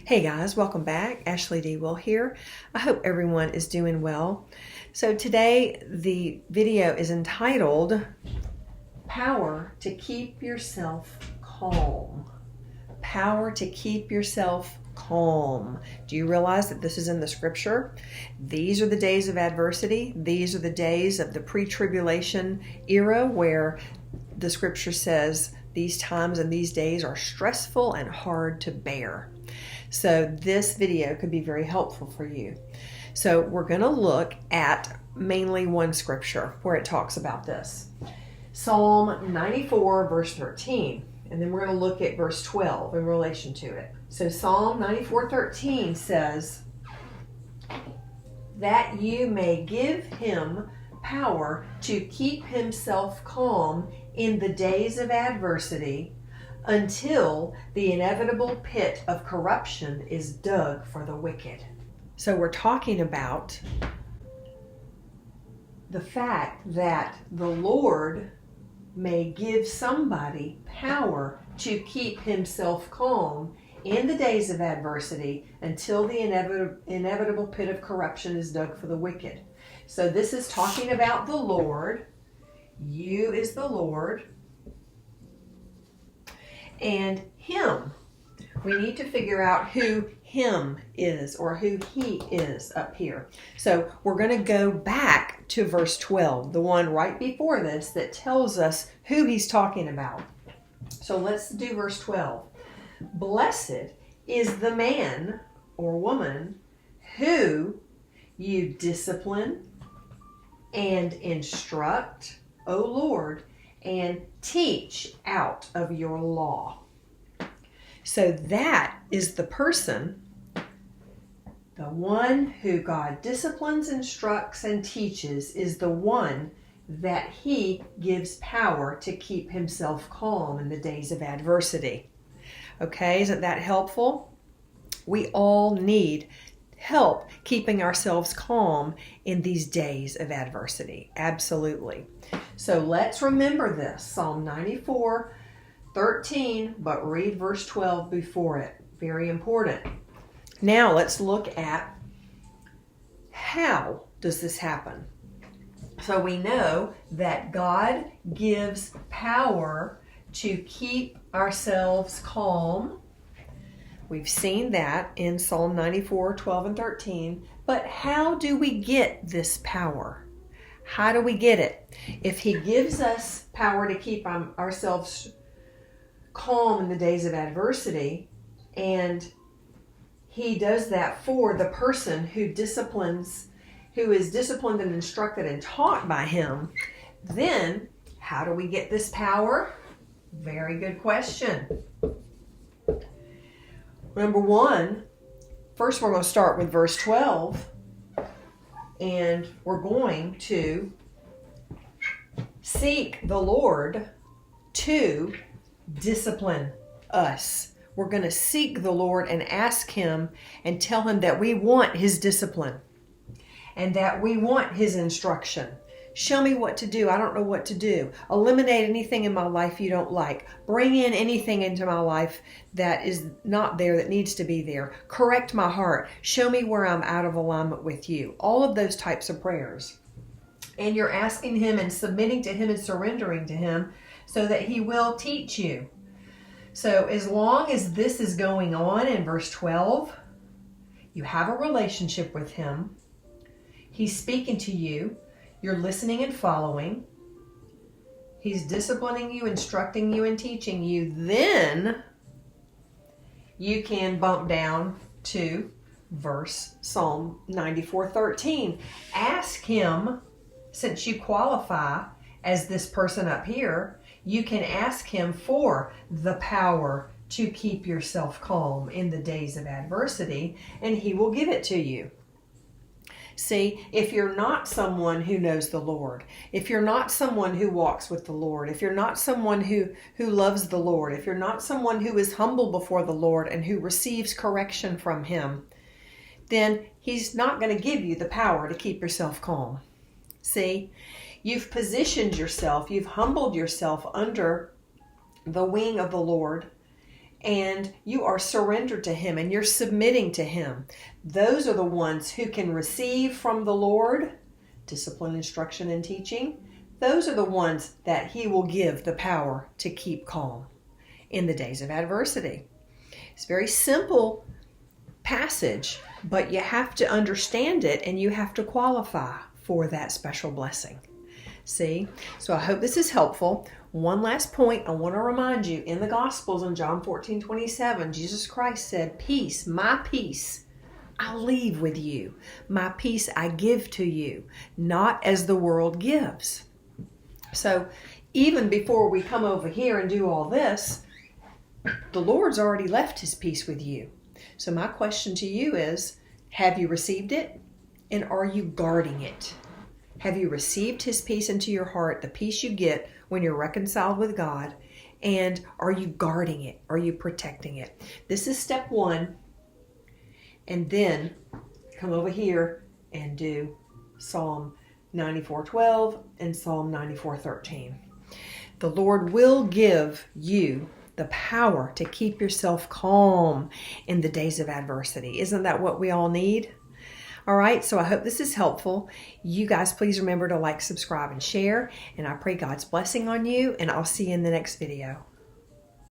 Hey guys, welcome back. Ashley D. Will here. I hope everyone is doing well. So today the video is entitled Power to Keep Yourself Calm. Power to keep yourself calm. Do you realize that this is in the scripture? These are the days of adversity. These are the days of the pre-tribulation era where the scripture says these times and these days are stressful and hard to bear. So this video could be very helpful for you. So we're going to look at mainly one scripture where it talks about this. Psalm 94 verse 13. And then we're going to look at verse 12 in relation to it. So Psalm 94:13 says, that you may give him power to keep himself calm in the days of adversity, until the inevitable pit of corruption is dug for the wicked. So we're talking about the fact that the Lord may give somebody power to keep himself calm in the days of adversity until the inevitable pit of corruption is dug for the wicked. So this is talking about the Lord. You is the Lord. And him. We need to figure out who him is or who he is up here. So we're going to go back to verse 12, the one right before this that tells us who he's talking about. So let's do verse 12. Blessed is the man or woman who you discipline and instruct, O Lord, and teach out of your law. So that is the person, the one who God disciplines, instructs, and teaches is the one that he gives power to keep himself calm in the days of adversity. Okay, isn't that helpful? We all need help keeping ourselves calm in these days of adversity. Absolutely. So let's remember this, Psalm 94:13, but read verse 12 before it. Very important. Now let's look at how does this happen. So we know that God gives power to keep ourselves calm. We've seen that in Psalm 94:12 and 13. But how do we get this power? How do we get it? If he gives us power to keep ourselves calm in the days of adversity, and he does that for the person who is disciplined and instructed and taught by him, then how do we get this power? Very good question. Number one, first we're going to start with verse 12, and we're going to seek the Lord to discipline us. We're going to seek the Lord and ask him and tell him that we want his discipline and that we want his instruction. Show me what to do. I don't know what to do. Eliminate anything in my life you don't like. Bring in anything into my life that is not there, that needs to be there. Correct my heart. Show me where I'm out of alignment with you. All of those types of prayers. And you're asking him and submitting to him and surrendering to him so that he will teach you. So as long as this is going on in verse 12, you have a relationship with him. He's speaking to you. You're listening and following. He's disciplining you, instructing you, and teaching you. Then you can bump down to Psalm 94:13. Ask him, since you qualify as this person up here, you can ask him for the power to keep yourself calm in the days of adversity, and he will give it to you. See, if you're not someone who knows the Lord, if you're not someone who walks with the Lord, if you're not someone who loves the Lord, if you're not someone who is humble before the Lord and who receives correction from him, then he's not going to give you the power to keep yourself calm. See, you've positioned yourself, you've humbled yourself under the wing of the Lord, and you are surrendered to Him and you're submitting to Him. Those are the ones who can receive from the Lord discipline, instruction, and teaching. Those are the ones that He will give the power to keep calm in the days of adversity. It's a very simple passage, but you have to understand it and you have to qualify for that special blessing. See? So I hope this is helpful. One last point I want to remind you. In the Gospels in John 14:27, Jesus Christ said, "Peace, my peace, I leave with you. My peace I give to you, not as the world gives." So even before we come over here and do all this, the Lord's already left His peace with you. So my question to you is, have you received it? And are you guarding it? Have you received His peace into your heart, the peace you get when you're reconciled with God? And are you guarding it? Are you protecting it? This is step one. And then come over here and do Psalm 94:12 and Psalm 94:13. The Lord will give you the power to keep yourself calm in the days of adversity. Isn't that what we all need? All right, so I hope this is helpful. You guys, please remember to like, subscribe, and share. And I pray God's blessing on you, and I'll see you in the next video.